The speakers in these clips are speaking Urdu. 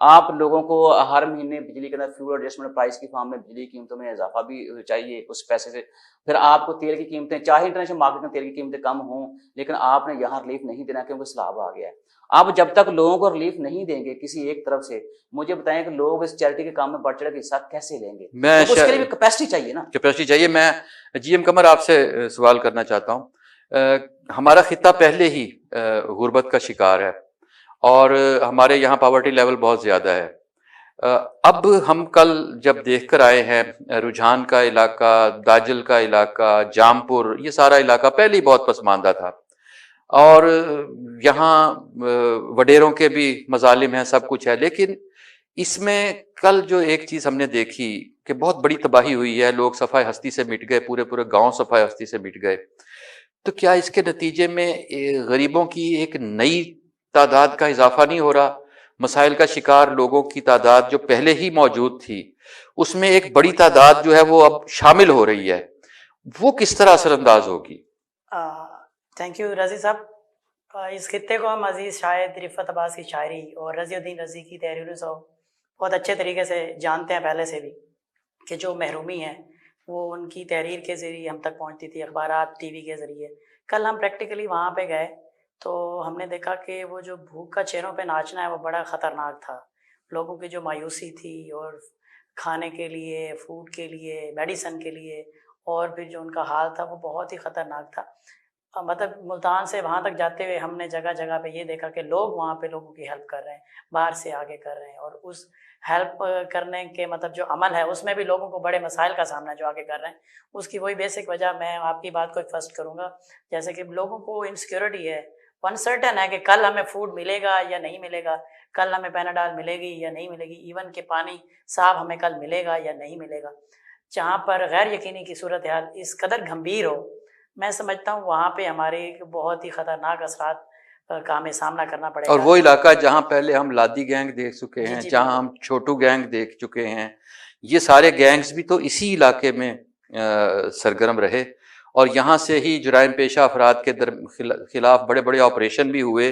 آپ لوگوں کو ہر مہینے بجلی کے اندر فیول ایڈجسٹمنٹ پرائز کی فارم میں بجلی کی قیمتوں میں اضافہ بھی چاہیے اس پیسے سے. پھر آپ کو تیل کی قیمتیں, چاہے انٹرنیشنل مارکیٹ میں تیل کی قیمتیں کم ہوں, لیکن آپ نے یہاں ریلیف نہیں دینا کیونکہ سیلاب آ گیا ہے. آپ جب تک لوگوں کو ریلیف نہیں دیں گے کسی ایک طرف سے, مجھے بتائیں کہ لوگ اس چیریٹی کے کام میں بڑھ چڑھ کے حصہ کیسے لیں گے؟ اس کے لیے بھی کیپیسٹی چاہیے نا, کیپیسٹی چاہیے. میں جی ایم قمر آپ سے سوال کرنا چاہتا ہوں. ہمارا خطہ پہلے ہی غربت کا شکار ہے اور ہمارے یہاں پاورٹی لیول بہت زیادہ ہے. اب ہم کل جب دیکھ کر آئے ہیں رجحان کا علاقہ, داجل کا علاقہ, جامپور, یہ سارا علاقہ پہلے ہی بہت پسماندہ تھا اور یہاں وڈیروں کے بھی مظالم ہیں, سب کچھ ہے. لیکن اس میں کل جو ایک چیز ہم نے دیکھی کہ بہت بڑی تباہی ہوئی ہے, لوگ صفحہ ہستی سے مٹ گئے, پورے پورے گاؤں صفحہ ہستی سے مٹ گئے. تو کیا اس کے نتیجے میں غریبوں کی ایک نئی تعداد کا اضافہ نہیں ہو رہا؟ مسائل کا شکار لوگوں کی تعداد جو پہلے ہی موجود تھی اس میں ایک بڑی تعداد جو ہے وہ اب شامل ہو رہی ہے, وہ کس طرح اثر انداز ہوگی؟ تھینک یو رضی صاحب. اس خطے کو ہم عزیز شاعر رفعت عباس کی شاعری اور رضی الدین رضی کی تحریروں سے بہت اچھے طریقے سے جانتے ہیں پہلے سے بھی, کہ جو محرومی ہے وہ ان کی تحریر کے ذریعے ہم تک پہنچتی تھی, اخبارات, ٹی وی کے ذریعے. کل ہم پریکٹیکلی وہاں پہ گئے تو ہم نے دیکھا کہ وہ جو بھوک کا چہروں پہ ناچنا ہے وہ بڑا خطرناک تھا. لوگوں کی جو مایوسی تھی اور کھانے کے لیے, فوڈ کے لیے, میڈیسن کے لیے, اور پھر جو ان کا حال تھا وہ بہت ہی خطرناک تھا. مطلب ملتان سے وہاں تک جاتے ہوئے ہم نے جگہ جگہ پہ یہ دیکھا کہ لوگ وہاں پہ لوگوں کی ہیلپ کر رہے ہیں, باہر سے آگے کر رہے ہیں, اور اس ہیلپ کرنے کے مطلب جو عمل ہے اس میں بھی لوگوں کو بڑے مسائل کا سامنا جو آگے کر رہے ہیں. اس کی وہی بیسک وجہ, میں آپ کی بات کو ایک فرسٹ کروں گا, جیسے کہ لوگوں کو انسیکیورٹی ہے, انسرٹن ہے کہ کل ہمیں فوڈ ملے گا یا نہیں ملے گا, کل ہمیں پیناڈال ملے گی یا نہیں ملے گی, ایون کہ پانی صاف ہمیں کل ملے گا یا نہیں ملے گا. جہاں پر غیر یقینی کی صورتحال اس قدر گھمبیر ہو, میں سمجھتا ہوں وہاں پہ ہمارے بہت ہی خطرناک اثرات کا ہمیں سامنا کرنا پڑے گا. اور وہ علاقہ جہاں پہلے ہم لادی گینگ دیکھ چکے ہیں, جی جہاں ہم چھوٹو گینگ دیکھ چکے ہیں, یہ سارے گینگز بھی تو اسی علاقے میں سرگرم رہے, اور یہاں سے ہی جرائم پیشہ افراد کے خلاف بڑے بڑے آپریشن بھی ہوئے,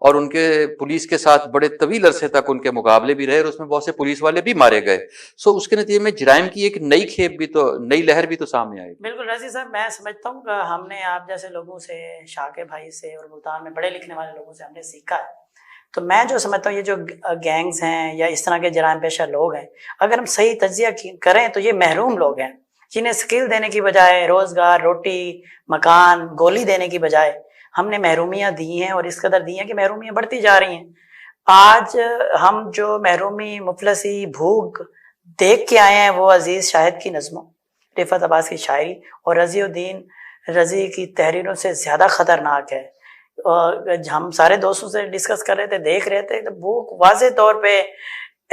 اور ان کے پولیس کے ساتھ بڑے طویل عرصے تک ان کے مقابلے بھی رہے, اور اس میں بہت سے پولیس والے بھی مارے گئے. سو اس کے نتیجے میں جرائم کی ایک نئی کھیپ بھی تو, نئی لہر بھی تو سامنے آئی. بالکل رضی صاحب, میں سمجھتا ہوں کہ ہم نے آپ جیسے لوگوں سے, شاکر بھائی سے, اور ملتان میں پڑھے لکھنے والے لوگوں سے ہم نے سیکھا ہے. تو میں جو سمجھتا ہوں یہ جو گینگز ہیں یا اس طرح کے جرائم پیشہ لوگ ہیں, اگر ہم صحیح تجزیہ کریں تو یہ محروم لوگ ہیں جنہیں اسکل دینے کی بجائے, روزگار, روٹی, مکان, گولی دینے کی بجائے ہم نے محرومیاں دی ہیں, اور اس قدر دی ہیں کہ محرومیاں بڑھتی جا رہی ہیں. آج ہم جو محرومی, مفلسی, بھوک دیکھ کے آئے ہیں وہ عزیز شاہد کی نظموں, رفعت عباس کی شاعری اور رضی الدین رضی کی تحریروں سے زیادہ خطرناک ہے. ہم سارے دوستوں سے ڈسکس کر رہے تھے, دیکھ رہے تھے, تو بھوک واضح طور پہ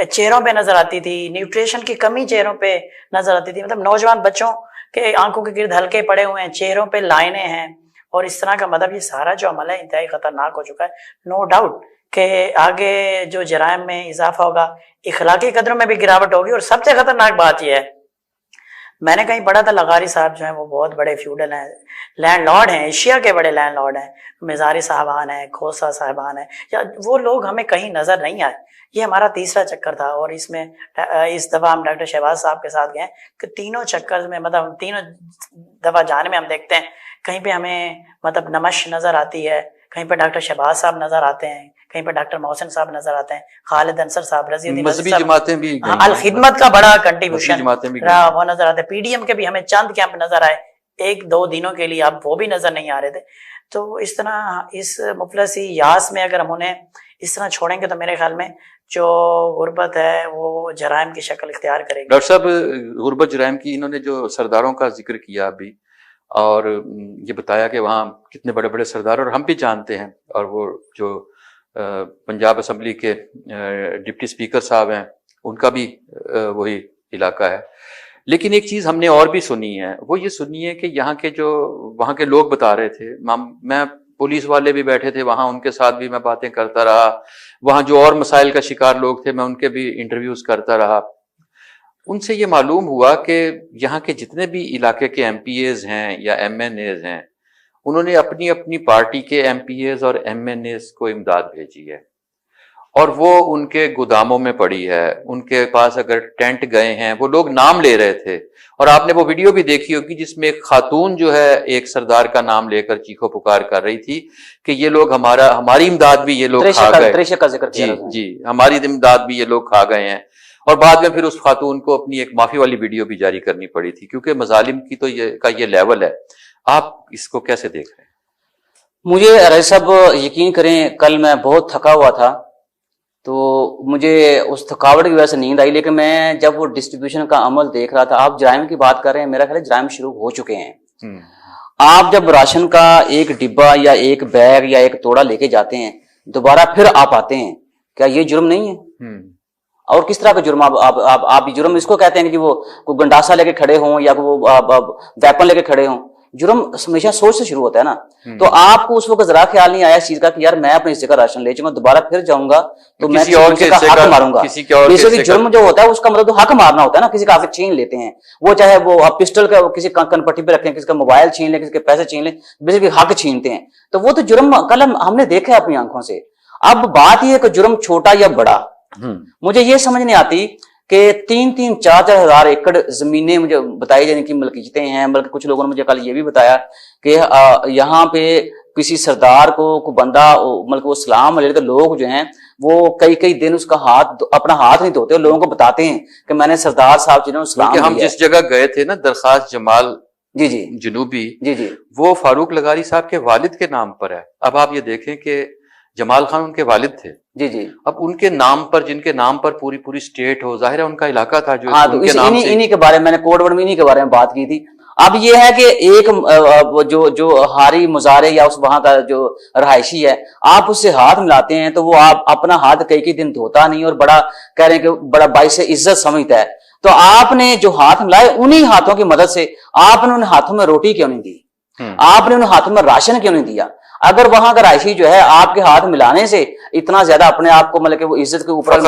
چہروں پہ نظر آتی تھی, نیوٹریشن کی کمی چہروں پہ نظر آتی تھی. مطلب نوجوان بچوں کے آنکھوں کے گرد ہلکے پڑے ہوئے ہیں, چہروں پہ لائنیں ہیں, اور اس طرح کا مطلب یہ سارا جو عمل ہے انتہائی خطرناک ہو چکا ہے. نو ڈاؤٹ کہ آگے جو جرائم میں اضافہ ہوگا, اخلاقی قدروں میں بھی گراوٹ ہوگی, اور سب سے خطرناک بات یہ ہے, میں نے کہیں پڑھا تھا لغاری صاحب جو ہیں وہ بہت بڑے فیوڈل ہیں, لینڈ لارڈ ہیں, ایشیا کے بڑے لینڈ لارڈ ہیں, مزاری صاحبان ہیں, کھوسا صاحبان ہیں, یا وہ لوگ ہمیں کہیں نظر نہیں آئے. یہ ہمارا تیسرا چکر تھا, اور اس میں اس دفعہ ہم ڈاکٹر شہباز صاحب کے ساتھ گئے کہ تینوں چکر میں, مطلب تینوں دفعہ جانے میں ہم دیکھتے ہیں کہیں پہ ہمیں مطلب نمش نظر آتی ہے, کہیں پہ ڈاکٹر شہباز صاحب نظر آتے ہیں, کہیں پہ ڈاکٹر محسن صاحب نظر آتے ہیں, خالد انصر صاحب, رضی الدین مذہبی جماعتیں بھی, الخدمت کا بڑا کنٹریبیوشن وہ نظر آتے ہیں. PDM کے بھی ہمیں چند کیمپ نظر آئے 1-2 دنوں کے لیے, اب وہ بھی نظر نہیں آ رہے تھے. تو اس طرح اس مفلسی یاس میں اگر ہم انہیں اس طرح چھوڑیں گے تو میرے خیال میں جو غربت ہے وہ جرائم کی شکل اختیار کرے گی. ڈاکٹر صاحب, غربت جرائم کی انہوں نے جو سرداروں کا ذکر کیا ابھی, اور یہ بتایا کہ وہاں کتنے بڑے بڑے سردار, اور ہم بھی جانتے ہیں, اور وہ جو پنجاب اسمبلی کے ڈپٹی اسپیکر صاحب ہیں ان کا بھی وہی علاقہ ہے. لیکن ایک چیز ہم نے اور بھی سنی ہے, وہ یہ سنی ہے کہ یہاں کے جو وہاں کے لوگ بتا رہے تھے, میں پولیس والے بھی بیٹھے تھے وہاں, ان کے ساتھ بھی میں باتیں کرتا رہا, وہاں جو اور مسائل کا شکار لوگ تھے میں ان کے بھی انٹرویوز کرتا رہا. ان سے یہ معلوم ہوا کہ یہاں کے جتنے بھی علاقے کے MPAs ہیں یا MNAs ہیں, انہوں نے اپنی اپنی پارٹی کے MPAs اور MNAs کو امداد بھیجی ہے, اور وہ ان کے گوداموں میں پڑی ہے، ان کے پاس اگر ٹینٹ گئے ہیں، وہ لوگ نام لے رہے تھے، اور آپ نے وہ ویڈیو بھی دیکھی ہوگی جس میں ایک خاتون جو ہے ایک سردار کا نام لے کر چیخو پکار کر رہی تھی کہ یہ لوگ ہماری امداد بھی یہ لوگ کھا گئے، تریشہ کا ذکر کیا جی ہماری امداد بھی یہ لوگ کھا گئے ہیں، اور بعد میں پھر اس خاتون کو اپنی ایک معافی والی ویڈیو بھی جاری کرنی پڑی تھی، کیونکہ مظالم کی تو یہ لیول ہے۔ آپ اس کو کیسے دیکھ رہے ہیں؟ مجھے رئیس صاحب یقین کریں، کل میں بہت تھکا ہوا تھا، تو مجھے اس تھکاوٹ کی وجہ سے نیند آئی، لیکن میں جب وہ ڈسٹریبیوشن کا عمل دیکھ رہا تھا، آپ جرائم کی بات کر رہے ہیں، میرا خیال ہے جرائم شروع ہو چکے ہیں۔ آپ جب راشن کا ایک ڈبہ یا ایک بیگ یا ایک توڑا لے کے جاتے ہیں، دوبارہ پھر آپ آتے ہیں، کیا یہ جرم نہیں ہے؟ اور کس طرح کا جرم؟ آپ جرم اس کو کہتے ہیں کہ وہ کوئی گنڈاسا لے کے کھڑے ہوں یا وہ ویپن لے کے کھڑے ہوں؟ جرم ہمیشہ سوچ سے شروع ہوتا ہے نا۔ تو آپ کو اس وقت ذرا خیال نہیں آیا اس چیز کا کہ یار میں اپنے حصے کا راشن لے جاؤں گا، دوبارہ پھر جاؤں گا تو میں کسی اور کے حق ماروں گا۔ بیسیکلی جرم جو ہوتا ہے اس کا مطلب تو حق مارنا ہوتا ہے نا، کسی کا حق چھین لیتے ہیں، وہ چاہے وہ پسٹل کا کسی کن پٹی پہ رکھیں، کسی کا موبائل چھین لیں، کسی کے پیسے چھین لیں، بیسیکلی حق چھینتے ہیں، تو وہ تو جرم کل ہم نے دیکھا ہے اپنی آنکھوں سے۔ اب بات یہ ہے کہ جرم چھوٹا یا بڑا، مجھے یہ سمجھ نہیں آتی کہ 3-4 ہزار ایکڑ زمینیں مجھے بتائی جانے کی ملکیتیں ہیں، بلکہ کچھ لوگوں نے مجھے کل یہ بھی بتایا کہ یہاں پہ کسی سردار کو بندہ مطلب وہ سلام علیہ، لوگ جو ہیں وہ کئی دن اس کا اپنا ہاتھ نہیں دھوتے، لوگوں کو بتاتے ہیں کہ میں نے سردار صاحب جنہوں نے سلام، ہم جس جگہ گئے تھے نا درخواست جمال جی جنوبی، جی وہ فاروق لغاری صاحب کے والد کے نام پر ہے۔ اب آپ یہ دیکھیں کہ جمال خان ان کے والد تھے، جی اب ان کے نام پر، جن کے نام پر پوری اسٹیٹ ہو، ظاہر ہے ان کا علاقہ تھا جو تو انہی کے بارے میں نے کوڈ ورڈ میں انہی کے بارے میں بات کی تھی۔ اب یہ ہے کہ ایک جو ہاری مزارے یا اس وہاں کا جو رہائشی ہے، آپ اس سے ہاتھ ملاتے ہیں تو وہ آپ اپنا ہاتھ کئی دن دھوتا نہیں اور بڑا کہہ رہے ہیں کہ بڑا باعث عزت سمجھتا ہے، تو آپ نے جو ہاتھ ملائے انہی ہاتھوں کی مدد سے آپ نے ان ہاتھوں میں روٹی کیوں نہیں دی؟ آپ نے ان ہاتھوں میں راشن کیوں نہیں دیا؟ اگر وہاں کا رہائشی جو ہے آپ کے ہاتھ ملانے سے اتنا زیادہ اپنے آپ کو مطلب کہ وہ عزت کے اوپر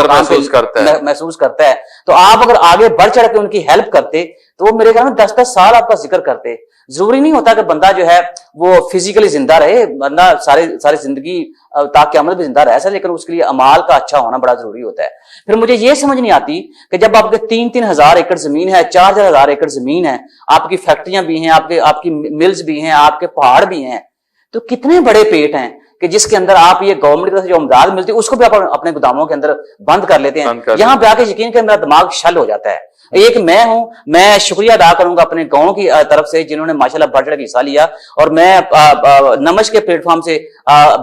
محسوس کرتا ہے، تو آپ اگر آگے بڑھ چڑھ کے ان کی ہیلپ کرتے تو وہ میرے خیال میں 10 سال آپ کا ذکر کرتے۔ ضروری نہیں ہوتا کہ بندہ جو ہے وہ فزیکلی زندہ رہے، بندہ ساری زندگی تاکہ عمل بھی زندہ رہ سکے، لیکن اس کے لیے اعمال کا اچھا ہونا بڑا ضروری ہوتا ہے۔ پھر مجھے یہ سمجھ نہیں آتی کہ جب آپ کے 3 ہزار ایکڑ زمین ہے، 4 ہزار ایکڑ زمین ہے، آپ کی فیکٹریاں بھی ہیں، آپ کی ملز بھی ہیں، آپ کے پہاڑ بھی ہیں، تو کتنے بڑے پیٹ ہیں کہ جس کے اندر آپ یہ گورنمنٹ کی طرف سے جو امداد ملتی ہے اس کو بھی آپ اپنے گوداموں کے اندر بند کر لیتے ہیں۔ یہاں پہ آ کے یقین کہ میرا دماغ شل ہو جاتا ہے۔ ایک میں ہوں، میں شکریہ ادا کروں گا اپنے گاؤں کی طرف سے جنہوں نے ماشاءاللہ بڑھ چڑھ کے حصہ لیا، اور میں نمش کے پلیٹ فارم سے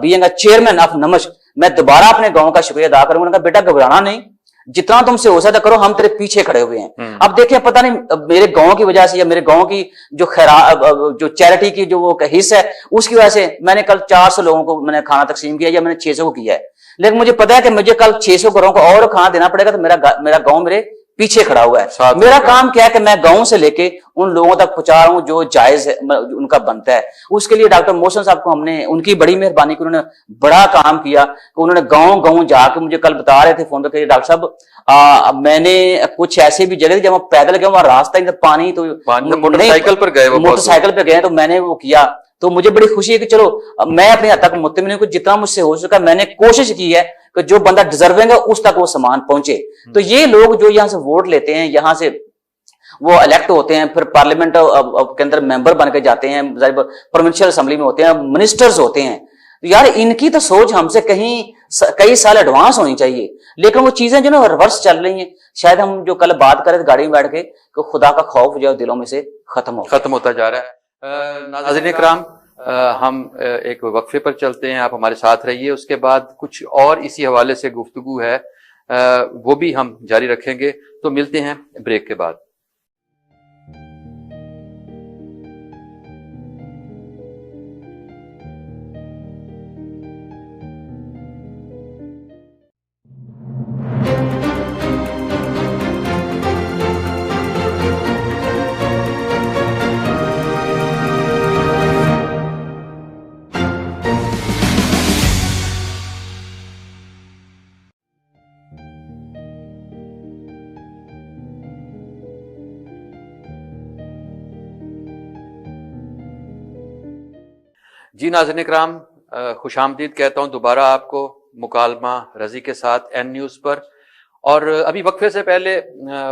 بینگ اے چیئرمین آف نمش میں دوبارہ اپنے گاؤں کا شکریہ ادا کروں گا۔ بیٹا گھبرانا نہیں، جتنا تم سے ہو سکتا کرو، ہم تیرے پیچھے کھڑے ہوئے ہیں۔ اب دیکھیں پتہ نہیں میرے گاؤں کی وجہ سے یا میرے گاؤں کی جو چیریٹی کی جو وہ حصہ ہے اس کی وجہ سے میں نے کل 400 لوگوں کو میں نے کھانا تقسیم کیا یا میں نے 600 کو کیا ہے، لیکن مجھے پتا ہے کہ مجھے کل 600 گھروں کو اور کھانا دینا پڑے گا، تو میرا گاؤں میرے پیچھے کھڑا ہوا ہے۔ میرا کام کیا ہے کہ میں گاؤں سے لے کے ان لوگوں تک پہنچا رہا ہوں جو جائز ہے ان کا بنتا ہے۔ اس کے لیے ڈاکٹر محسن صاحب کو ہم نے ان کی بڑی مہربانی کی، انہوں نے بڑا کام کیا کہ انہوں نے گاؤں جا کے مجھے کل بتا رہے تھے فون پہ کہ ڈاکٹر صاحب میں نے کچھ ایسے بھی جگہ جب ہم پیدل گئے وہاں راستہ پانی تو موٹر سائیکل پر گئے تو میں نے وہ کیا، تو مجھے بڑی خوشی ہے کہ چلو میں اپنے حد تک مطمئن ہوں کہ جتنا مجھ سے ہو سکا میں نے کوشش کی ہے کہ جو بندہ ڈیزرونگ ہے اس تک وہ سامان پہنچے۔ تو یہ لوگ جو یہاں سے ووٹ لیتے ہیں، یہاں سے وہ الیکٹ ہوتے ہیں، پھر پارلیمنٹ کے اندر ممبر بن کے جاتے ہیں، پروونشل اسمبلی میں ہوتے ہیں، منسٹرز ہوتے ہیں، یار ان کی تو سوچ ہم سے کئی سال ایڈوانس ہونی چاہیے، لیکن وہ چیزیں جو نا ریورس چل رہی ہیں۔ شاید ہم جو کل بات کرے گاڑی میں بیٹھ کے کہ خدا کا خوف جو دلوں میں سے ختم ہوتا جا رہا ہے۔ ناظرین کرام، ہم ایک وقفے پر چلتے ہیں، آپ ہمارے ساتھ رہیے، اس کے بعد کچھ اور اسی حوالے سے گفتگو ہے وہ بھی ہم جاری رکھیں گے، تو ملتے ہیں بریک کے بعد۔ جی ناظرین کرام، خوش آمدید کہتا ہوں دوبارہ آپ کو مکالمہ رضی کے ساتھ این نیوز پر. اور ابھی وقفے سے پہلے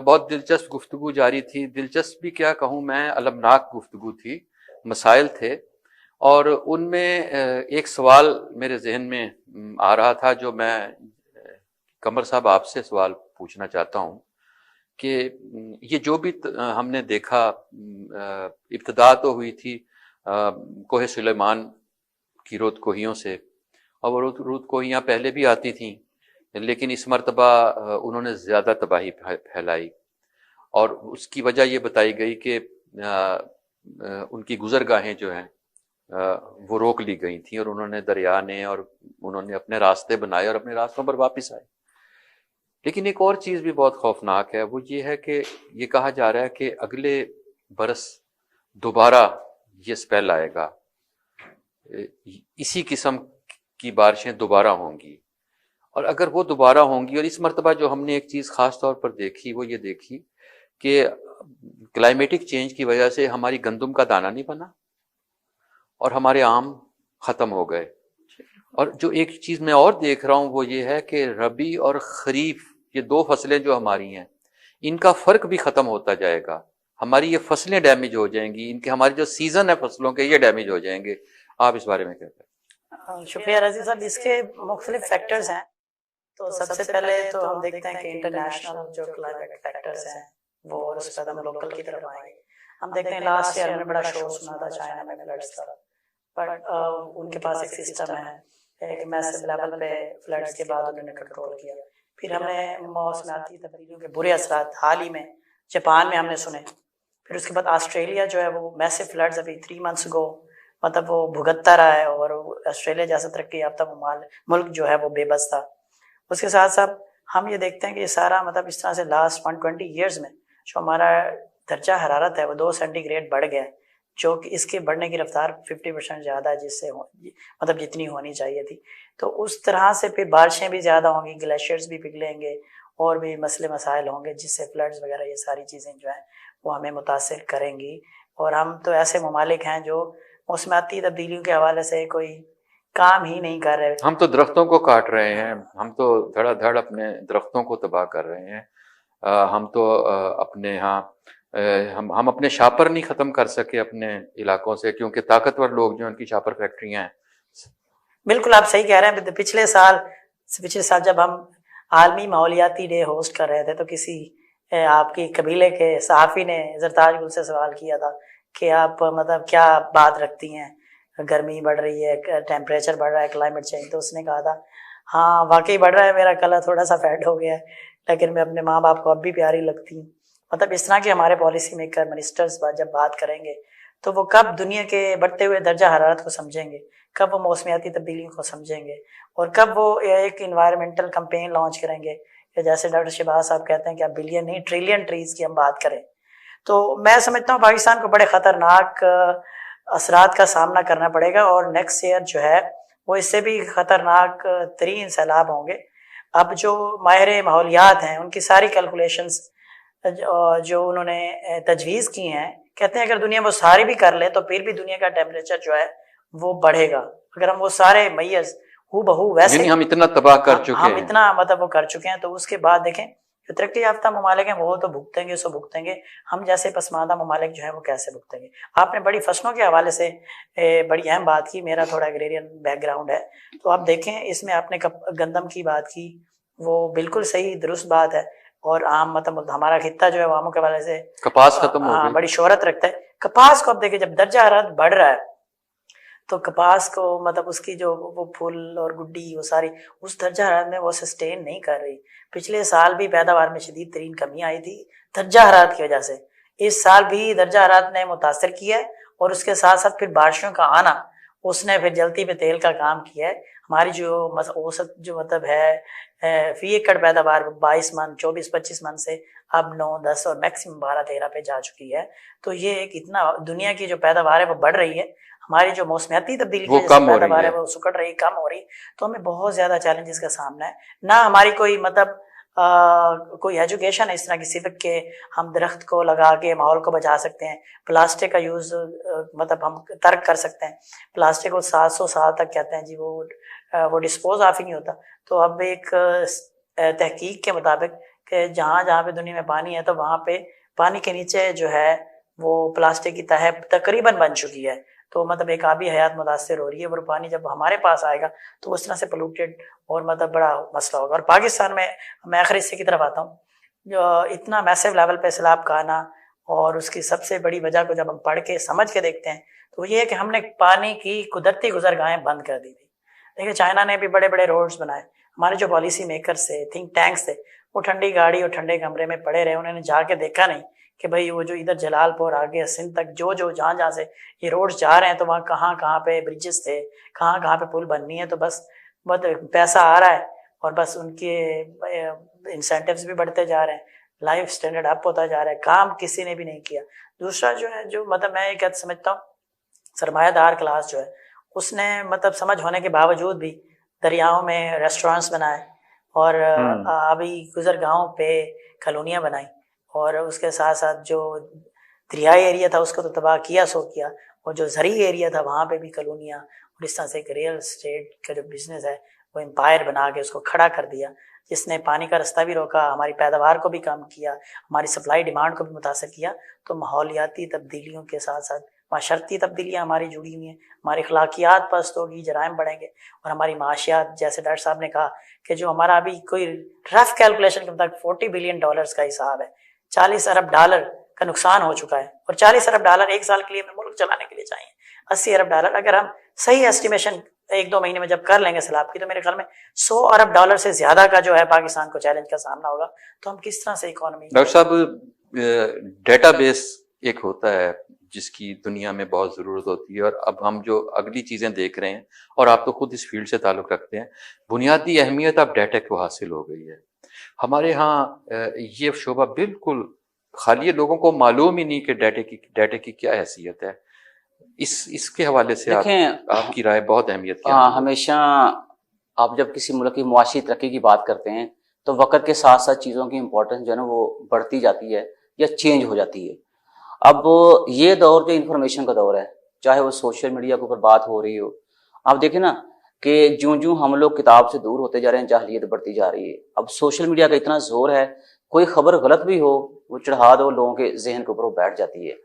بہت دلچسپ گفتگو جاری تھی. دلچسپ بھی کیا کہوں میں، المناک گفتگو تھی، مسائل تھے. اور ان میں ایک سوال میرے ذہن میں آ رہا تھا جو میں قمر صاحب آپ سے سوال پوچھنا چاہتا ہوں کہ یہ جو بھی ہم نے دیکھا، ابتدا تو ہوئی تھی کوہ سلیمان کی رود کوہیوں سے، اور وہ رود کوہیاں پہلے بھی آتی تھیں، لیکن اس مرتبہ انہوں نے زیادہ تباہی پھیلائی. اور اس کی وجہ یہ بتائی گئی کہ ان کی گزرگاہیں جو ہیں وہ روک لی گئی تھیں، اور انہوں نے دریا نے اور انہوں نے اپنے راستے بنائے اور اپنے راستوں پر واپس آئے. لیکن ایک اور چیز بھی بہت خوفناک ہے، وہ یہ ہے کہ یہ کہا جا رہا ہے کہ اگلے برس دوبارہ یہ اسپیل آئے گا، اسی قسم کی بارشیں دوبارہ ہوں گی. اور اگر وہ دوبارہ ہوں گی، اور اس مرتبہ جو ہم نے ایک چیز خاص طور پر دیکھی وہ یہ دیکھی کہ کلائمیٹک چینج کی وجہ سے ہماری گندم کا دانہ نہیں بنا اور ہمارے آم ختم ہو گئے. اور جو ایک چیز میں اور دیکھ رہا ہوں وہ یہ ہے کہ ربی اور خریف، یہ دو فصلیں جو ہماری ہیں، ان کا فرق بھی ختم ہوتا جائے گا. ہماری یہ فصلیں ڈیمیج ہو جائیں گی، ان کے ہمارے جو سیزن ہے فصلوں کے یہ ڈیمیج ہو جائیں گے. آپ اس بارے میں کیا کہتے ہیں؟ شکریہ رضی صاحب. اس کے مختلف فیکٹرز ہیں. تو سب سے پہلے تو ہم دیکھتے ہیں کہ انٹرنیشنل جو کلائمیٹ فیکٹرز ہیں وہ، اور اس کے بعد ہم لوکل کی طرف آئیں گے. ہم دیکھتے ہیں لاسٹ ایئر ہم نے بڑا شور سنا تھا چائنا میں فلڈس کا، بٹ ان کے پاس ایک سسٹم ہے، ایک میسو لیول پہ فلڈس کے بعد انہوں نے کنٹرول کیا. پھر ہم نے موسمیاتی تبدیلیوں کے برے اثرات حال ہی میں جاپان میں ہم نے سنے. پھر اس کے بعد آسٹریلیا جو ہے وہ میسو فلڈز ابھی 3 months ago مطلب وہ بھگتتا رہا ہے، اور آسٹریلیا جیسا ترقی یافتہ ملک جو ہے وہ بے بس تھا. اس کے ساتھ ساتھ ہم یہ دیکھتے ہیں کہ یہ سارا مطلب اس طرح سے لاسٹ 120 years میں جو ہمارا درجہ حرارت ہے وہ 2 سینٹی گریڈ بڑھ گیا ہے، جو کہ اس کے بڑھنے کی رفتار 50% زیادہ ہے جس سے مطلب جتنی ہونی چاہیے تھی. تو اس طرح سے پھر بارشیں بھی زیادہ ہوں گی، گلیشیئرز بھی پگھلیں گے، اور بھی مسئلے مسائل ہوں گے جس سے فلڈز وغیرہ یہ ساری چیزیں جو ہیں وہ ہمیں متاثر کریں گی. اور ہم تو ایسے ممالک ہیں جو موسمیاتی تبدیلیوں کے حوالے سے کوئی کام ہی نہیں کر رہے. ہم تو درختوں کو کاٹ رہے ہیں، ہم تو دھڑا دھڑ اپنے درختوں کو تباہ کر رہے ہیں. ہم تو اپنے ہاں ہم اپنے شاپر نہیں ختم کر سکے اپنے علاقوں سے، کیونکہ طاقتور لوگ جو ان کی شاپر فیکٹریاں ہیں. بالکل آپ صحیح کہہ رہے ہیں. پچھلے سال جب ہم عالمی ماحولیاتی ڈے ہوسٹ کر رہے تھے تو کسی آپ کی قبیلے کے صحافی نے زرتاج گل سے سوال کیا تھا کہ آپ مطلب کیا بات رکھتی ہیں، گرمی بڑھ رہی ہے، ٹیمپریچر بڑھ رہا ہے، کلائمیٹ چینج. تو اس نے کہا تھا ہاں واقعی بڑھ رہا ہے، میرا کلر تھوڑا سا فیڈ ہو گیا ہے لیکن میں اپنے ماں باپ کو اب بھی پیاری لگتی ہوں. مطلب اس طرح کے ہمارے پالیسی میکر منسٹرز جب بات کریں گے تو وہ کب دنیا کے بڑھتے ہوئے درجہ حرارت کو سمجھیں گے، کب وہ موسمیاتی تبدیلیوں کو سمجھیں گے، اور کب وہ ایک انوائرمنٹل کمپین لانچ کریں گے کہ جیسے ڈاکٹر شہباز صاحب کہتے ہیں کہ اب بلین نہیں ٹریلین ٹریز کی ہم بات کریں. تو میں سمجھتا ہوں پاکستان کو بڑے خطرناک اثرات کا سامنا کرنا پڑے گا، اور نیکسٹ ایئر جو ہے وہ اس سے بھی خطرناک ترین سیلاب ہوں گے. اب جو ماہر ماحولیات ہیں ان کی ساری کیلکولیشنز جو انہوں نے تجویز کی ہیں، کہتے ہیں اگر دنیا وہ ساری بھی کر لے تو پھر بھی دنیا کا ٹیمپریچر جو ہے وہ بڑھے گا. اگر ہم وہ سارے میز ہو بہو ویسے یعنی ہم اتنا تباہ کر چکے ہیں، ہم اتنا مطلب وہ کر چکے ہیں، تو اس کے بعد دیکھیں جو ترقی یافتہ ممالک ہیں وہ تو بھگتیں گے، سو بھگتیں گے. ہم جیسے پسماندہ ممالک جو ہیں وہ کیسے بھگتیں گے؟ آپ نے بڑی فصلوں کے حوالے سے بڑی اہم بات کی. میرا تھوڑا ایگریرین بیک گراؤنڈ ہے تو آپ دیکھیں اس میں آپ نے گندم کی بات کی، وہ بالکل صحیح درست بات ہے. اور عام مطلب ہمارا خطہ جو ہے عواموں کے حوالے سے کپاس ختم ہو گئی، بڑی شہرت رکھتا ہے. کپاس کو اب دیکھیں جب درجہ حرارت بڑھ رہا ہے تو کپاس کو مطلب اس کی جو وہ پھول اور گڈی وہ ساری اس درجہ حرارت میں وہ سسٹین نہیں کر رہی. پچھلے سال بھی پیداوار میں شدید ترین کمی آئی تھی درجہ حرارت کی وجہ سے. اس سال بھی درجہ حرارت نے متاثر کیا ہے، اور اس کے ساتھ ساتھ پھر بارشوں کا آنا اس نے پھر جلتی پہ تیل کا کام کیا ہے. ہماری جو اوسط جو مطلب ہے فی ایکڑ پیداوار 22 من 24-25 من سے اب 9-10 اور میکسیمم 12-13 پہ جا چکی ہے. تو یہ ایک اتنا دنیا کی جو پیداوار ہے وہ بڑھ رہی ہے، ہماری جو موسمیاتی تبدیلی کی پیداوار ہے وہ سکڑ رہی، کم ہو رہی. تو ہمیں بہت زیادہ چیلنجز کا سامنا ہے. نہ ہماری کوئی مطلب کوئی ایجوکیشن ہے اس طرح کی سبق کہ ہم درخت کو لگا کے ماحول کو بچا سکتے ہیں، پلاسٹک کا یوز مطلب ہم ترک کر سکتے ہیں. پلاسٹک کو 700 سال تک کہتے ہیں جی وہ وہ ڈسپوز آف ہی نہیں ہوتا. تو اب ایک تحقیق کے مطابق کہ جہاں جہاں پہ دنیا میں پانی ہے تو وہاں پہ پانی کے نیچے جو ہے وہ پلاسٹک کی تہہ تقریباً بن چکی ہے. تو مطلب ایک آبی حیات متاثر ہو رہی ہے. وہ پانی جب ہمارے پاس آئے گا تو اس طرح سے پولوٹیڈ اور مطلب بڑا مسئلہ ہوگا. اور پاکستان میں آخری حصے کی طرف آتا ہوں. جو اتنا میسو لیول پہ سیلاب کا آنا اور اس کی سب سے بڑی وجہ کو جب ہم پڑھ کے سمجھ کے دیکھتے ہیں تو وہ یہ ہے کہ ہم نے پانی کی قدرتی گزرگاہیں بند کر دی تھی. دیکھیں چائنا نے بھی بڑے بڑے روڈز بنائے. ہمارے جو پالیسی میکرز تھے, تھنک ٹینکس تھے, وہ ٹھنڈی گاڑی اور ٹھنڈے کمرے میں پڑے رہے. انہوں نے جا کے دیکھا نہیں کہ بھئی وہ جو ادھر جلال پور آگے سندھ تک جو جہاں سے یہ روڈ جا رہے ہیں تو وہاں کہاں پہ بریجز تھے, کہاں پہ پل بننی ہے. تو بس پیسہ آ رہا ہے اور بس ان کے انسینٹیوز بھی بڑھتے جا رہے ہیں, لائف سٹینڈرڈ اپ ہوتا جا رہا ہے. کام کسی نے بھی نہیں کیا. دوسرا جو ہے جو مطلب میں یہ سمجھتا ہوں سرمایہ دار کلاس جو ہے اس نے مطلب سمجھ ہونے کے باوجود بھی دریاؤں میں ریسٹورینٹس بنائے اور ابھی گزرگاہوں پہ کالونیاں بنائیں اور اس کے ساتھ ساتھ جو دریائی ایریا تھا اس کو تو تباہ کیا اور جو زرعی ایریا تھا وہاں پہ بھی کالونیاں. اور اس طرح سے ایک ریئل اسٹیٹ کا جو بزنس ہے وہ امپائر بنا کے اس کو کھڑا کر دیا, جس نے پانی کا رستہ بھی روکا, ہماری پیداوار کو بھی کم کیا, ہماری سپلائی ڈیمانڈ کو بھی متاثر کیا. تو ماحولیاتی تبدیلیوں کے ساتھ ساتھ معاشرتی تبدیلیاں ہماری جڑی ہوئی ہیں. ہماری اخلاقیات پست ہوگی, جرائم بڑھیں گے اور ہماری معاشیات جیسے ڈاکٹر صاحب نے کہا کہ جو ہمارا ابھی کوئی رف کیلکولیشن کے مطابق $40 بلین کا حساب ہے, $40 ارب کا نقصان ہو چکا ہے. اور $40 ارب ایک سال کے لیے ہمیں ملک چلانے کے لیے چاہیے. $80 ارب اگر ہم صحیح ایسٹیمیشن 1-2 مہینے میں جب کر لیں گے سیلاب کی تو میرے خیال میں $100 ارب سے زیادہ کا جو ہے پاکستان کو چیلنج کا سامنا ہوگا. تو ہم کس طرح سے اکانومی. ڈاکٹر صاحب ڈیٹا بیس ایک ہوتا ہے جس کی دنیا میں بہت ضرورت ہوتی ہے, اور اب ہم جو اگلی چیزیں دیکھ رہے ہیں اور آپ تو خود اس فیلڈ سے تعلق رکھتے ہیں, بنیادی اہمیت اب ڈیٹا کو حاصل ہو گئی ہے. ہمارے ہاں یہ شعبہ بالکل خالی لوگوں کو معلوم ہی نہیں کہ ڈیٹا کی کیا حیثیت ہے. اس کے حوالے سے آپ کی رائے بہت اہمیت کی. ہمیشہ آپ جب کسی ملک کی معاشی ترقی کی بات کرتے ہیں تو وقت کے ساتھ ساتھ چیزوں کی امپورٹنس جو ہے نا وہ بڑھتی جاتی ہے یا چینج ہو جاتی ہے. اب یہ دور جو انفارمیشن کا دور ہے, چاہے وہ سوشل میڈیا کے اوپر بات ہو رہی ہو, آپ دیکھیں نا کہ جوں ہم لوگ کتاب سے دور ہوتے جا رہے ہیں جاہلیت بڑھتی جا رہی ہے. اب سوشل میڈیا کا اتنا زور ہے, کوئی خبر غلط بھی ہو وہ چڑھا دو لوگوں کے ذہن کے اوپر وہ بیٹھ جاتی ہے.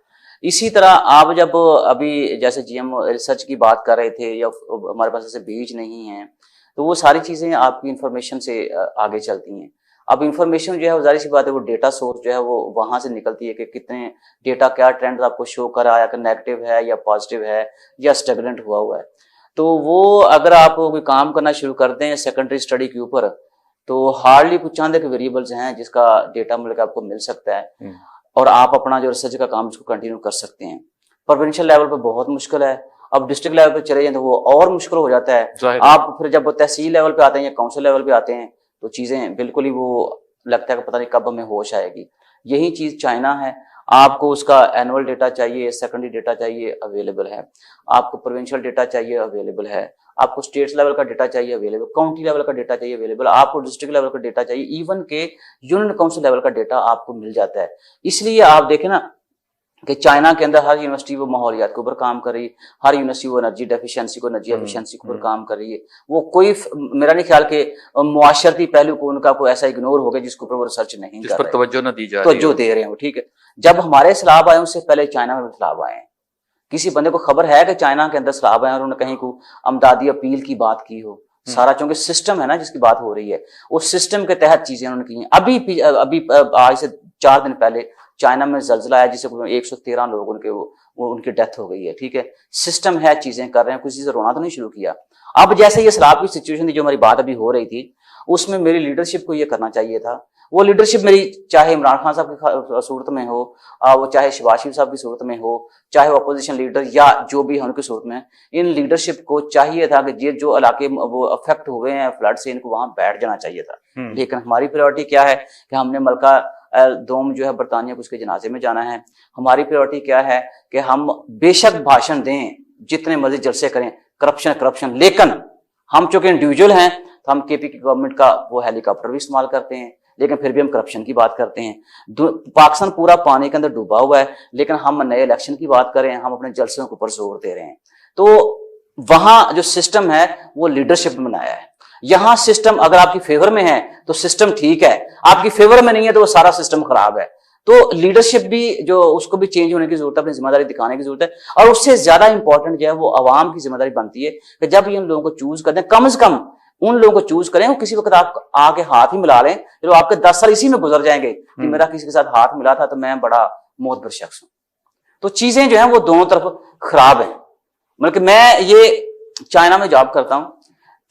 اسی طرح آپ جب ابھی جیسے جی ایم ریسرچ کی بات کر رہے تھے یا ہمارے پاس ایسے بیج نہیں ہیں تو وہ ساری چیزیں آپ کی انفارمیشن سے آگے چلتی ہیں. اب انفارمیشن جو ہے وہ ظاہر سی بات ہے وہ ڈیٹا سورس جو ہے وہ وہاں سے نکلتی ہے کہ کتنے ڈیٹا کیا ٹرینڈ آپ کو شو کر رہا ہے کہ نیگیٹو ہے یا پازیٹیو ہے یا اسٹیگننٹ ہوا ہے. تو وہ اگر آپ کوئی کام کرنا شروع کرتے ہیں سیکنڈری اسٹڈی کے اوپر تو ہارڈلی کچھ چند ایک ویریبلز ہیں جس کا ڈیٹا مل کے آپ کو مل سکتا ہے اور آپ اپنا جو ریسرچ کا کام اس کو کنٹینیو کر سکتے ہیں. پروونشل لیول پہ بہت مشکل ہے. اب ڈسٹرکٹ لیول پہ چلے جائیں تو وہ اور مشکل ہو جاتا ہے. آپ پھر جب تحصیل لیول پہ آتے ہیں یا کونسل لیول پہ آتے ہیں تو چیزیں بالکل ہی وہ لگتا ہے کہ پتہ نہیں کب ہمیں ہوش آئے گی. یہی چیز چائنا ہے. آپ کو اس کا اینول ڈیٹا چاہیے, سیکنڈری ڈیٹا چاہیے, اویلیبل ہے. آپ کو پروونشل ڈیٹا چاہیے, اویلیبل ہے. آپ کو اسٹیٹس لیول کا ڈیٹا چاہیے, اویلیبل. کاؤنٹی لیول کا ڈیٹا چاہیے, اویلیبل. آپ کو ڈسٹرکٹ لیول کا ڈیٹا چاہیے, ایون کہ یونین کاؤنسل لیول کا ڈیٹا آپ کو مل جاتا ہے. اس لیے آپ دیکھیں نا کہ چائنا کے اندر ہر یونیورسٹی وہ ماحولیات کے اوپر کام کر رہی ہے, ہر یونیورسٹی وہ انرجی ڈیفیشنسی کو انرجی ایفیشنسی کے اوپر کام کر رہی ہے. وہ کوئی میرا نہیں خیال کہ معاشرتی پہلو کو ان کا کوئی ایسا اگنور ہو گیا جس کے اوپر وہ ریسرچ نہیں کر رہے, توجہ نہ دی جا رہی, توجہ دے رہے ہیں. ٹھیک ہے, جب ہمارے سیلاب آئے اس سے پہلے چائنا میں سیلاب آئے ہیں. کسی بندے کو خبر ہے کہ چائنا کے اندر سیلاب آئے اور انہوں نے کہیں کو امدادی اپیل کی بات کی ہو؟ سارا چونکہ سسٹم ہے نا جس کی بات ہو رہی ہے, اس سسٹم کے تحت چیزیں انہوں نے کی ہیں. ابھی آج سے 4 دن پہلے چائنا میں زلزلہ آیا جس سے 113 لوگ ان کی ڈیتھ ہو گئی ہے. ٹھیک ہے, سسٹم ہے, چیزیں کر رہے ہیں, کسی سے رونا تو نہیں شروع کیا. اب جیسے یہ سیلاب کی سچویشن تھی جو ہماری بات ابھی ہو رہی تھی, اس میں میری لیڈرشپ کو یہ کرنا چاہیے تھا. وہ لیڈرشپ میری چاہے عمران خان صاحب کی صورت میں ہو, وہ چاہے شہباز شریف صاحب کی صورت میں ہو, چاہے وہ اپوزیشن لیڈر یا جو بھی ہے ان کی صورت میں, ان لیڈرشپ کو چاہیے تھا کہ جو علاقے وہ افیکٹ ہوئے ہیں فلڈ سے, ان کو وہاں بیٹھ جانا چاہیے تھا. لیکن ہماری پریورٹی کیا ہے کہ ہم نے ملکہ دوم جو ہے برطانیہ کو اس کے جنازے میں جانا ہے. ہماری پریورٹی کیا ہے کہ ہم بے شک بھاشن دیں, جتنے مرضی جلسے کریں, کرپشن, لیکن ہم چونکہ انڈیویجول ہیں تو ہم کے پی کی گورنمنٹ کا وہ ہیلی کاپٹر بھی استعمال کرتے ہیں, لیکن پھر بھی ہم کرپشن کی بات کرتے ہیں. پاکستان پورا پانی کے اندر ڈوبا ہوا ہے, لیکن ہم نئے الیکشن کی بات کریں, ہم اپنے جلسوں کے اوپر زور دے رہے ہیں. تو وہاں جو سسٹم ہے وہ لیڈرشپ نے بنایا ہے. یہاں سسٹم اگر آپ کی فیور میں ہے تو سسٹم ٹھیک ہے, آپ کی فیور میں نہیں ہے تو وہ سارا سسٹم خراب ہے. تو لیڈرشپ بھی جو اس کو بھی چینج ہونے کی ضرورت ہے, اپنی ذمہ داری دکھانے کی ضرورت ہے. اور اس سے زیادہ امپورٹنٹ جو ہے وہ عوام کی ذمہ داری بنتی ہے کہ جب یہ ان لوگوں کو چوز کرتے ہیں, کم از کم ان لوگوں کو چوز کریں, وہ کسی وقت آپ آ کے ہاتھ ہی ملا لیں, جو آپ کے 10 سال اسی میں گزر جائیں گے کہ میرا کسی کے ساتھ ہاتھ ملا تھا تو میں بڑا معتبر شخص ہوں. تو چیزیں جو ہیں وہ دونوں طرف خراب ہیں. مطلب کہ میں یہ چائنا میں جاب کرتا ہوں,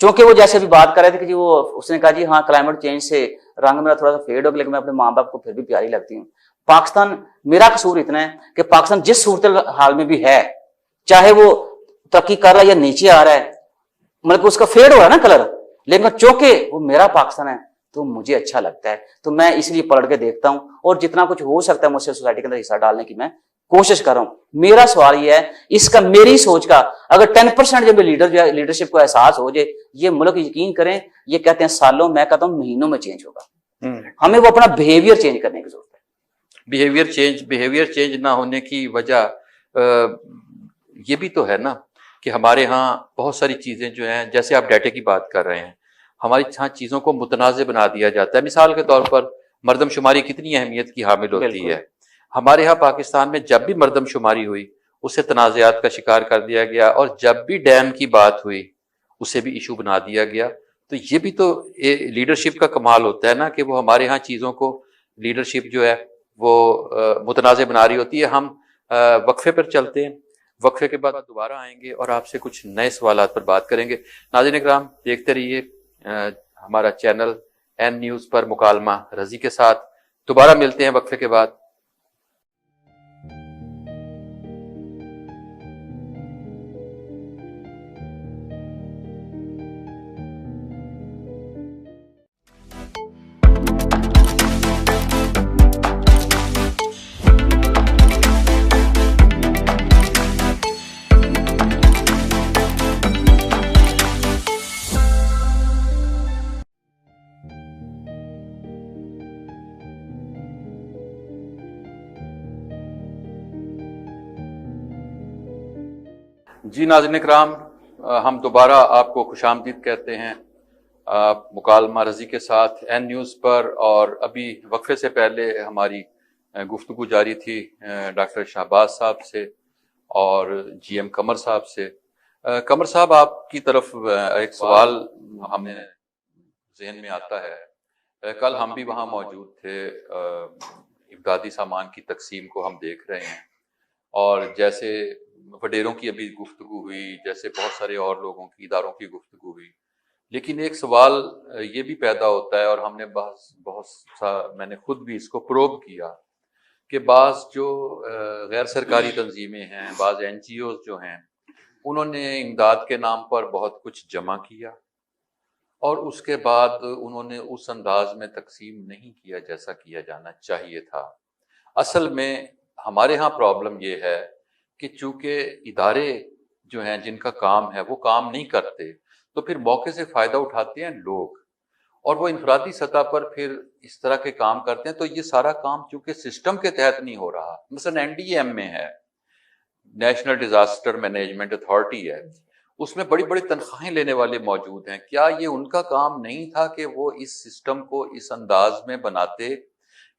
چونکہ وہ جیسے ابھی بات کر رہے تھے کہ جی وہ اس نے کہا جی ہاں کلائمیٹ چینج سے رنگ میرا تھوڑا سا فیڈ ہو گیا, لیکن میں اپنے ماں باپ کو پھر بھی پیاری لگتی ہوں. پاکستان, میرا قصور اتنا ہے کہ پاکستان جس صورتحال میں بھی ہے, چاہے وہ ترقی کر رہا ہے یا نیچے آ رہا ہے, مطلب اس کا فیڈ ہو رہا ہے نا کلر, لیکن چونکہ وہ میرا پاکستان ہے تو مجھے اچھا لگتا ہے, تو میں اس لیے پلٹ کے دیکھتا ہوں اور جتنا کچھ ہو سکتا ہے مجھ سے سوسائٹی کے اندر حصہ ڈالنے کی میں کوشش کر رہا ہوں. میرا سوال یہ ہے, اس کا میری سوچ کا اگر 10% جب لیڈرشپ کو احساس ہو جائے, یہ ملک یقین کریں یہ کہتے ہیں سالوں, میں کہتا ہوں مہینوں میں چینج ہوگا. ہمیں وہ اپنا بہیویئر چینج کرنے کی ضرورت ہے. بیہیویئر چینج نہ ہونے کی وجہ یہ بھی تو ہے نا کہ ہمارے ہاں بہت ساری چیزیں جو ہیں, جیسے آپ ڈیٹے کی بات کر رہے ہیں, ہماری ہاں چیزوں کو متنازع بنا دیا جاتا ہے. مثال کے طور پر مردم شماری کتنی اہمیت کی حامل ہوتی ہے. ہمارے ہاں پاکستان میں جب بھی مردم شماری ہوئی اسے تنازعات کا شکار کر دیا گیا, اور جب بھی ڈیم کی بات ہوئی اسے بھی ایشو بنا دیا گیا. تو یہ بھی تو لیڈرشپ کا کمال ہوتا ہے نا کہ وہ ہمارے ہاں چیزوں کو لیڈرشپ جو ہے وہ متنازع بنا رہی ہوتی ہے. ہم وقفے پر چلتے ہیں, وقفے کے بعد دوبارہ آئیں گے اور آپ سے کچھ نئے سوالات پر بات کریں گے. ناظرین اکرام, دیکھتے رہیے ہمارا چینل این نیوز پر مکالمہ رضی کے ساتھ. دوبارہ ملتے ہیں وقفے کے بعد. جی ناظرین اکرام, ہم دوبارہ آپ کو خوش آمدید کہتے ہیں مکالمہ رضی کے ساتھ این نیوز پر. اور ابھی وقفے سے پہلے ہماری گفتگو جاری تھی ڈاکٹر شہباز صاحب سے اور جی ایم قمر صاحب سے. قمر صاحب, آپ کی طرف ایک سوال ہمیں ذہن میں آتا ہے. کل ہم بھی وہاں موجود تھے, امدادی سامان کی تقسیم کو ہم دیکھ رہے ہیں, اور جیسے وڈیروں کی ابھی گفتگو ہوئی, جیسے بہت سارے اور لوگوں کی, اداروں کی گفتگو ہوئی, لیکن ایک سوال یہ بھی پیدا ہوتا ہے, اور ہم نے بہت سا, میں نے خود بھی اس کو پروب کیا کہ بعض جو غیر سرکاری تنظیمیں ہیں, بعض این جی اوز جو ہیں, انہوں نے امداد کے نام پر بہت کچھ جمع کیا اور اس کے بعد انہوں نے اس انداز میں تقسیم نہیں کیا جیسا کیا جانا چاہیے تھا. اصل میں ہمارے ہاں پرابلم یہ ہے کہ چونکہ ادارے جو ہیں جن کا کام ہے وہ کام نہیں کرتے, تو پھر موقع سے فائدہ اٹھاتے ہیں لوگ, اور وہ انفرادی سطح پر پھر اس طرح کے کام کرتے ہیں. تو یہ سارا کام چونکہ سسٹم کے تحت نہیں ہو رہا, مثلا این ڈی ایم میں ہے, نیشنل ڈیزاسٹر مینجمنٹ اتھارٹی ہے, اس میں بڑی بڑی تنخواہیں لینے والے موجود ہیں. کیا یہ ان کا کام نہیں تھا کہ وہ اس سسٹم کو اس انداز میں بناتے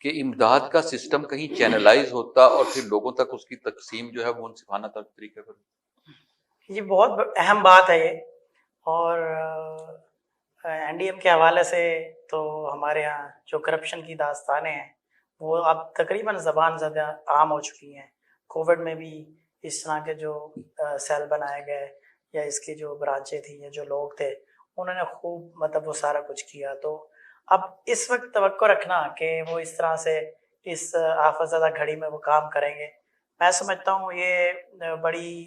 کہ امداد کا سسٹم کہیں چینلائز ہوتا اور پھر لوگوں تک اس کی تقسیم جو ہے وہ منصفانہ طریقے پر؟ یہ بہت اہم بات ہے یہ. اور این ڈی ایم کے حوالے سے تو ہمارے ہاں جو کرپشن کی داستانیں ہیں وہ اب تقریباً زبان زدہ عام ہو چکی ہیں. کووڈ میں بھی اس طرح کے جو سیل بنائے گئے یا اس کی جو برانچیں تھیں یا جو لوگ تھے انہوں نے خوب مطلب وہ سارا کچھ کیا. تو اب اس وقت توقع رکھنا کہ وہ اس طرح سے اس آفت زدہ گھڑی میں وہ کام کریں گے, میں سمجھتا ہوں یہ بڑی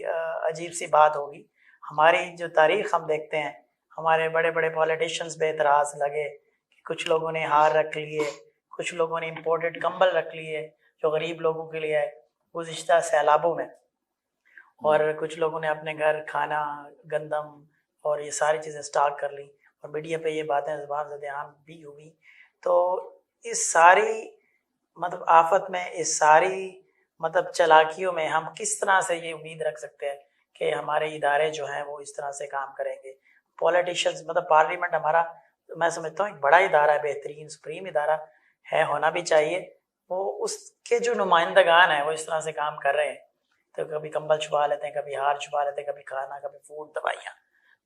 عجیب سی بات ہوگی. ہماری جو تاریخ ہم دیکھتے ہیں, ہمارے بڑے بڑے پولیٹیشنز بے اعتراض لگے کہ کچھ لوگوں نے ہار رکھ لیے, کچھ لوگوں نے امپورٹڈ کمبل رکھ لیے جو غریب لوگوں کے لیے گزشتہ سیلابوں میں, اور کچھ لوگوں نے اپنے گھر کھانا, گندم اور یہ ساری چیزیں اسٹاک کر لی, اور میڈیا پہ یہ باتیں زبان زد عام بھی ہوئی. تو اس ساری مطلب آفت میں, اس ساری مطلب چالاکیوں میں ہم کس طرح سے یہ امید رکھ سکتے ہیں کہ ہمارے ادارے جو ہیں وہ اس طرح سے کام کریں گے. پولیٹیشینز مطلب پارلیمنٹ ہمارا میں سمجھتا ہوں ایک بڑا ادارہ ہے, بہترین سپریم ادارہ ہے, ہونا بھی چاہیے. وہ اس کے جو نمائندگان ہیں وہ اس طرح سے کام کر رہے ہیں, تو کبھی کمبل چھپا لیتے ہیں, کبھی ہار چھپا لیتے ہیں, کبھی کھانا, کبھی فوڈ, دوائیاں.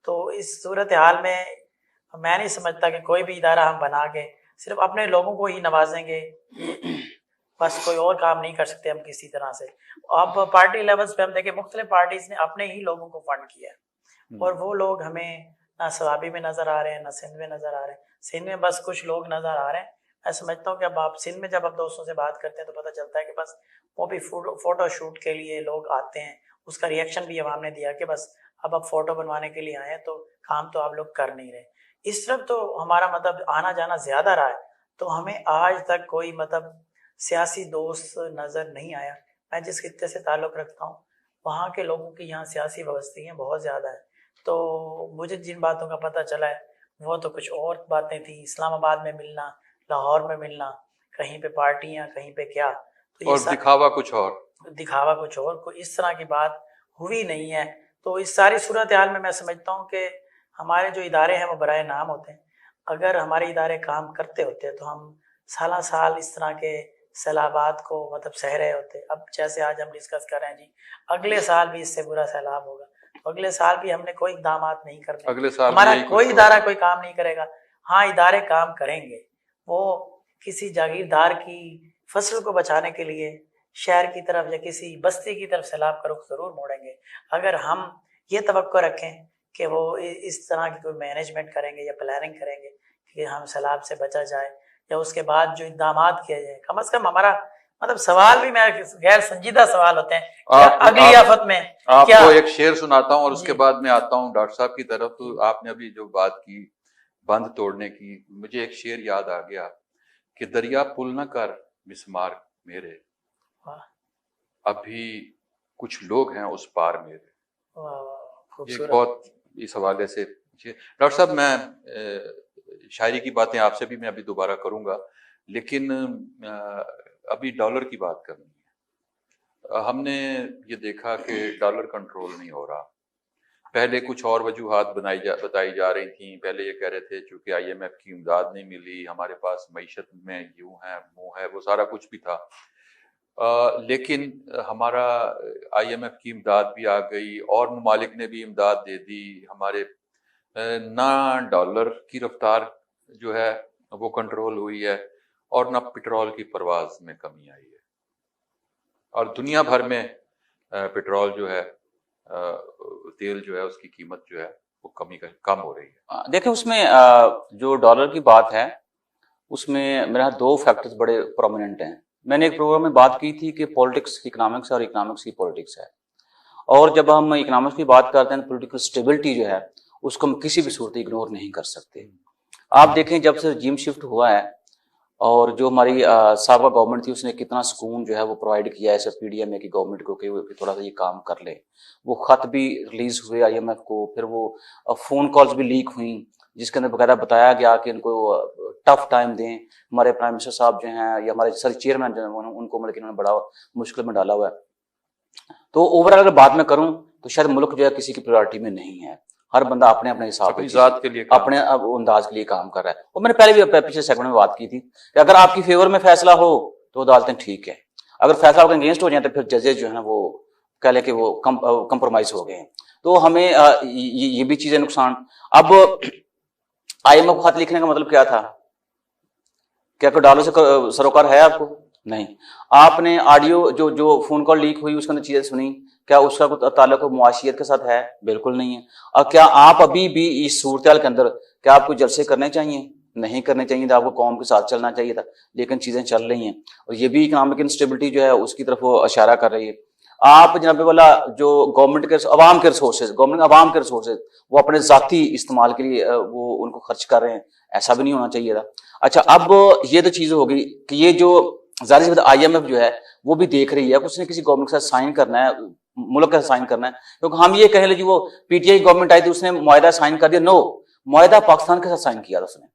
تو اس صورتحال میں میں نہیں سمجھتا کہ کوئی بھی ادارہ ہم بنا کے صرف اپنے لوگوں کو ہی نوازیں گے, بس کوئی اور کام نہیں کر سکتے ہم کسی طرح سے. اب پارٹی لیولز پہ ہم دیکھیں مختلف پارٹیز نے اپنے ہی لوگوں کو فنڈ کیا ہے, اور وہ لوگ ہمیں نہ سوابی میں نظر آ رہے ہیں, نہ سندھ میں نظر آ رہے ہیں. سندھ میں بس کچھ لوگ نظر آ رہے ہیں. میں سمجھتا ہوں کہ اب آپ سندھ میں جب آپ دوستوں سے بات کرتے ہیں تو پتہ چلتا ہے کہ بس وہ بھی فوٹو شوٹ کے لیے لوگ آتے ہیں. اس کا ریئیکشن بھی عوام نے دیا کہ بس اب آپ فوٹو بنوانے کے لیے آئے ہیں, تو کام تو آپ لوگ کر نہیں رہے. اس طرف تو ہمارا مطلب آنا جانا زیادہ رہا ہے, تو ہمیں آج تک کوئی مطلب سیاسی دوست نظر نہیں آیا. میں جس خطے سے تعلق رکھتا ہوں وہاں کے لوگوں کی یہاں سیاسی وابستگیاں بہت زیادہ ہیں. تو مجھے جن باتوں کا پتہ چلا ہے وہ تو کچھ اور باتیں تھیں, اسلام آباد میں ملنا, لاہور میں ملنا, کہیں پہ پارٹیاں, کہیں پہ کیا, تو اور دکھاوا کچھ اور, دکھاوا کچھ اور, کوئی اس طرح کی بات ہوئی نہیں ہے. تو اس ساری صورتحال میں سمجھتا ہوں کہ ہمارے جو ادارے ہیں وہ برائے نام ہوتے ہیں. اگر ہمارے ادارے کام کرتے ہوتے تو ہم سالہ سال اس طرح کے سیلابات کو مطلب سہ رہے ہوتے. اب جیسے آج ہم ڈسکس کر رہے ہیں جی اگلے سال بھی اس سے برا سیلاب ہوگا, تو اگلے سال بھی ہم نے کوئی اقدامات نہیں کرنے, اگلے سال ہمارا کوئی ادارہ کوئی کام نہیں کرے گا. ہاں ادارے کام کریں گے, وہ کسی جاگیردار کی فصل کو بچانے کے لیے شہر کی طرف یا کسی بستی کی طرف سیلاب کا رخ ضرور موڑیں گے. اگر ہم یہ توقع رکھیں کہ وہ اس طرح کی کوئی مینجمنٹ کریں گے یا پلاننگ کریں گے کہ ہم سیلاب سے بچا جائے, یا اس کے بعد جو اقدامات کیے جائیں, کم از کم ہمارا مطلب سوال بھی میں غیر سنجیدہ سوال ہوتے ہیں اگلی آفت میں. آپ کو ایک شعر سناتا ہوں اور اس کے بعد میں آتا ہوں ڈاکٹر صاحب کی طرف. تو آپ نے ابھی جو بات کی بند توڑنے کی, مجھے ایک شعر یاد آ گیا کہ دریا پل نہ کر مسمار میرے, ابھی کچھ لوگ ہیں اس پار میرے. یہ بہت اس حوالے سے ڈاکٹر صاحب میں شاعری کی باتیں آپ سے بھی میں ابھی دوبارہ کروں گا, لیکن ابھی ڈالر کی بات کرنی ہے. ہم نے یہ دیکھا کہ ڈالر کنٹرول نہیں ہو رہا. پہلے کچھ اور وجوہات بتائی جا رہی تھیں. پہلے یہ کہہ رہے تھے چونکہ آئی ایم ایف کی امداد نہیں ملی, ہمارے پاس معیشت میں یوں ہے منہ ہے, وہ سارا کچھ بھی تھا. لیکن ہمارا آئی ایم ایف کی امداد بھی آ گئی, اور ممالک نے بھی امداد دے دی. ہمارے نہ ڈالر کی رفتار جو ہے وہ کنٹرول ہوئی ہے, اور نہ پٹرول کی پرواز میں کمی آئی ہے, اور دنیا بھر میں پٹرول جو ہے, تیل جو ہے, اس کی قیمت جو ہے وہ کم ہو رہی ہے. دیکھیں اس میں جو ڈالر کی بات ہے اس میں میرا 2 فیکٹرز بڑے پرومیننٹ ہیں. میں نے ایک پروگرام میں بات کی تھی کہ پولیٹکس اکنامکس اور اکنامکس کی پولیٹکس ہے, اور جب ہم اکنامکس کی بات کرتے ہیں پولیٹیکل اسٹیبلٹی جو ہے اس کو ہم کسی بھی صورت اگنور نہیں کر سکتے. آپ دیکھیں جب سے رجیم شفٹ ہوا ہے اور جو ہماری سابقہ گورنمنٹ تھی اس نے کتنا سکون جو ہے وہ پرووائڈ کیا ہے پی ڈی ایم اے کی گورنمنٹ کو کہ وہ تھوڑا سا یہ کام کر لے. وہ خط بھی ریلیز ہوئے آئی ایم ایف کو, پھر وہ فون کالز بھی لیک ہوئیں جس کے اندر باقاعدہ بتایا گیا کہ ان کو ٹف ٹائم دیں. ہمارے پرائم منسٹر صاحب جو ہیں یا ہمارے سر چیئرمین جو ہیں ان کو مطلب انہوں نے بڑا مشکل میں ڈالا ہوا ہے. تو اوور آل اگر بات میں کروں تو شاید ملک جو ہے کسی کی پریورٹی میں نہیں ہے. ہر بندہ اپنے اپنے حساب کے لیے اپنے انداز کے لیے کام کر رہا ہے. اور میں نے پہلے بھی پچھلے سیگمنٹ میں بات کی تھی کہ اگر آپ کی فیور میں فیصلہ ہو تو عدالتیں ٹھیک ہے, اگر فیصلہ آپ کے اگینسٹ ہو جائیں تو پھر ججز جو ہے وہ کہہ لیں کہ وہ کمپرومائز ہو گئے ہیں. تو ہمیں یہ بھی چیزیں نقصان. اب آئی ایم ایف کو خط لکھنے کا مطلب کیا تھا؟ کیا کوئی ڈالر سے سروکار ہے آپ کو؟ نہیں. آپ نے آڈیو جو فون کال لیک ہوئی اس کے اندر چیزیں سنی, کیا اس کا کوئی تعلق معاشیت کے ساتھ ہے؟ بالکل نہیں ہے. اور کیا آپ ابھی بھی اس صورتحال کے اندر کیا آپ کو جلسے کرنے چاہیے؟ نہیں کرنے چاہیے تھا, آپ کو قوم کے ساتھ چلنا چاہیے تھا, لیکن چیزیں چل رہی ہیں. اور یہ بھی اکنامک انسٹیبلٹی جو ہے اس کی طرف وہ اشارہ کر رہی ہے. آپ جناب والا جو گورنمنٹ کے عوام کے ریسورسز وہ اپنے ذاتی استعمال کے لیے وہ ان کو خرچ کر رہے ہیں, ایسا بھی نہیں ہونا چاہیے تھا. اچھا اب یہ تو چیز ہوگی کہ یہ جو ظاہر سی بات آئی ایم ایف جو ہے وہ بھی دیکھ رہی ہے کہ اس نے کسی گورنمنٹ کے ساتھ سائن کرنا ہے, ملک کا سائن کرنا ہے. کیونکہ ہم یہ کہیں لیں جی وہ پی ٹی آئی گورنمنٹ آئی تھی اس نے معاہدہ سائن کر دیا. نو, معاہدہ پاکستان کے ساتھ سائن کیا تھا اس نے,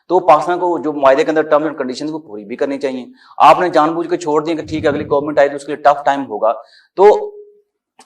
تو پاکستان کو جو معاہدے کے اندر ٹرمز اینڈ کنڈیشنز کو پوری بھی کرنی چاہیے. آپ نے جان بوجھ کے چھوڑ دیا کہ ٹھیک ہے اگلی گورنمنٹ آئی تو اس کے لیے ٹف ٹائم ہوگا. تو